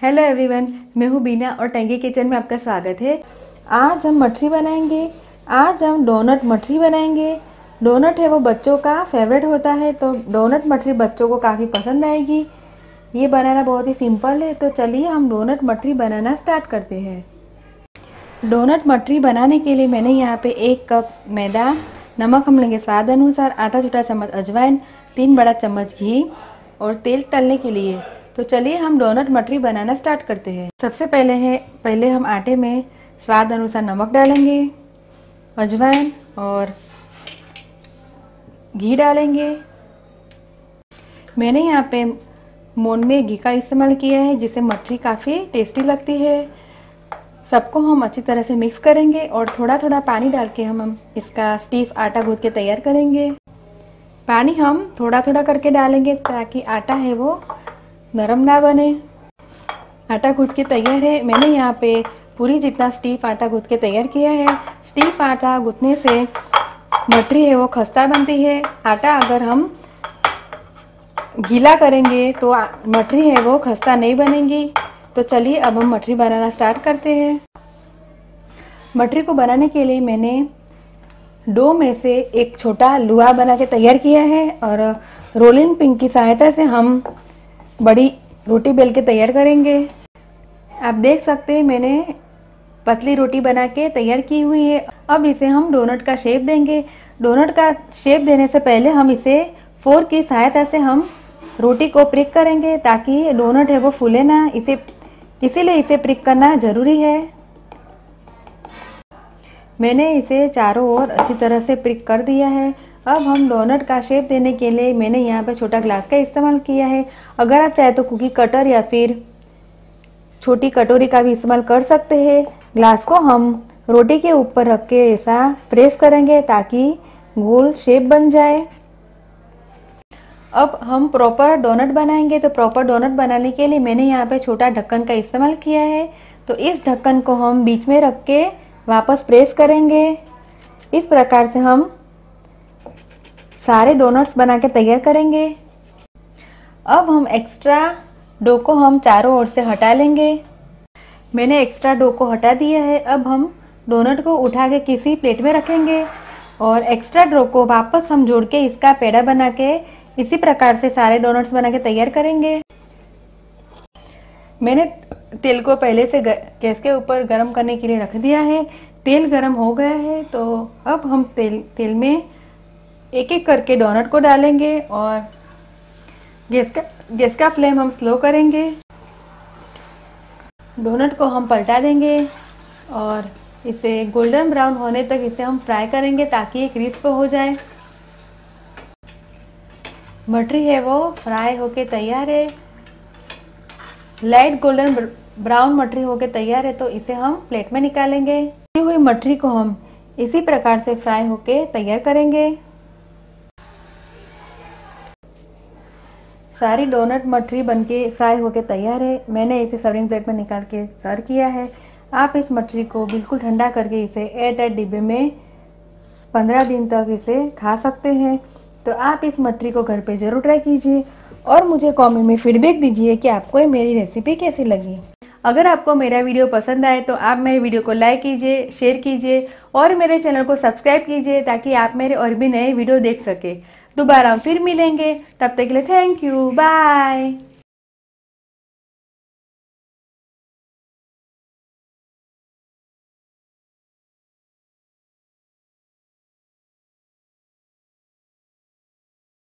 Hello everyone, मैं हूँ बीना और टंकी किचन में आपका स्वागत है। आज हम मठरी बनाएंगे। आज हम डोनट मठरी बनाएंगे। डोनट है वो बच्चों का फेवरेट होता है, तो डोनट मठरी बच्चों को काफ़ी पसंद आएगी। ये बनाना बहुत ही सिंपल है, तो चलिए हम डोनट मठरी बनाना स्टार्ट करते हैं। डोनट मठरी बनाने के लिए मैंने यहाँ पे 1 कप मैदा, नमक हम लेंगे स्वाद अनुसार, आधा छोटा चम्मच अजवाइन, 3 बड़ा चम्मच घी और तेल तलने के लिए। तो चलिए हम डोनट मठरी बनाना स्टार्ट करते हैं। सबसे पहले हम आटे में स्वाद अनुसार नमक डालेंगे, अजवाइन और घी डालेंगे। मैंने यहाँ पे मोन में घी का इस्तेमाल किया है, जिससे मठरी काफ़ी टेस्टी लगती है। सबको हम अच्छी तरह से मिक्स करेंगे और थोड़ा थोड़ा पानी डाल के हम इसका स्टीफ आटा गूंथ के तैयार करेंगे। पानी हम थोड़ा थोड़ा करके डालेंगे ताकि आटा है वो नरम ना बने। आटा गूंथ के तैयार है। मैंने यहाँ पे पूरी जितना स्टीफ आटा गूंथ के तैयार किया है। स्टीफ आटा गूंथने से मठरी है वो खस्ता बनती है। आटा अगर हम गीला करेंगे तो मठरी है वो खस्ता नहीं बनेगी। तो चलिए अब हम मठरी बनाना स्टार्ट करते हैं। मठरी को बनाने के लिए मैंने डो में से एक छोटा लुआ बना के तैयार किया है और रोलिंग पिन की सहायता से हम बड़ी रोटी बेल के तैयार करेंगे। आप देख सकते हैं मैंने पतली रोटी बना के तैयार की हुई है। अब इसे हम डोनट का शेप देंगे। डोनट का शेप देने से पहले हम इसे फोर्क की सहायता से हम रोटी को प्रिक करेंगे ताकि डोनट है वो फूले ना, इसीलिए इसे प्रिक करना ज़रूरी है। मैंने इसे चारों ओर अच्छी तरह से प्रिक कर दिया है। अब हम डोनट का शेप देने के लिए मैंने यहाँ पे छोटा ग्लास का इस्तेमाल किया है। अगर आप चाहे तो कुकी कटर या फिर छोटी कटोरी का भी इस्तेमाल कर सकते हैं। ग्लास को हम रोटी के ऊपर रख के ऐसा प्रेस करेंगे ताकि गोल शेप बन जाए। अब हम प्रॉपर डोनट बनाएंगे। तो प्रॉपर डोनट बनाने के लिए मैंने यहाँ पे छोटा ढक्कन का इस्तेमाल किया है। तो इस ढक्कन को हम बीच में रख के वापस प्रेस करेंगे। इस प्रकार से हम सारे डोनट्स बना के तैयार करेंगे। अब हम एक्स्ट्रा डो को हम चारों ओर से हटा लेंगे। मैंने एक्स्ट्रा डो को हटा दिया है। अब हम डोनट को उठा के किसी प्लेट में रखेंगे और एक्स्ट्रा डो को वापस हम जोड़ के इसका पेड़ा बना के इसी प्रकार से सारे डोनट्स बना के तैयार करेंगे। मैंने तेल को पहले से गैस के ऊपर गर्म करने के लिए रख दिया है। तेल गर्म हो गया है, तो अब हम तेल में एक एक करके डोनट को डालेंगे और गैस का फ्लेम हम स्लो करेंगे। डोनट को हम पलटा देंगे और इसे गोल्डन ब्राउन होने तक इसे हम फ्राई करेंगे ताकि ये क्रिस्प हो जाए। मठरी है वो फ्राई होके तैयार है। लाइट गोल्डन ब्राउन मठरी होके तैयार है, तो इसे हम प्लेट में निकालेंगे। की हुई मठरी को हम इसी प्रकार से फ्राई होके तैयार करेंगे। सारी डोनट मठरी बनके फ्राई होके तैयार है। मैंने इसे सर्विंग प्लेट में निकाल के सर्व किया है। आप इस मठरी को बिल्कुल ठंडा करके इसे एयरटाइट डिब्बे में 15 दिन तक इसे खा सकते हैं। तो आप इस मठरी को घर पे ज़रूर ट्राई कीजिए और मुझे कमेंट में फीडबैक दीजिए कि आपको मेरी रेसिपी कैसी लगी। अगर आपको मेरा वीडियो पसंद आए तो आप मेरे वीडियो को लाइक कीजिए, शेयर कीजिए और मेरे चैनल को सब्सक्राइब कीजिए ताकि आप मेरे और भी नए वीडियो देख सके। दोबारा हम फिर मिलेंगे, तब तक के लिए थैंक यू, बाय।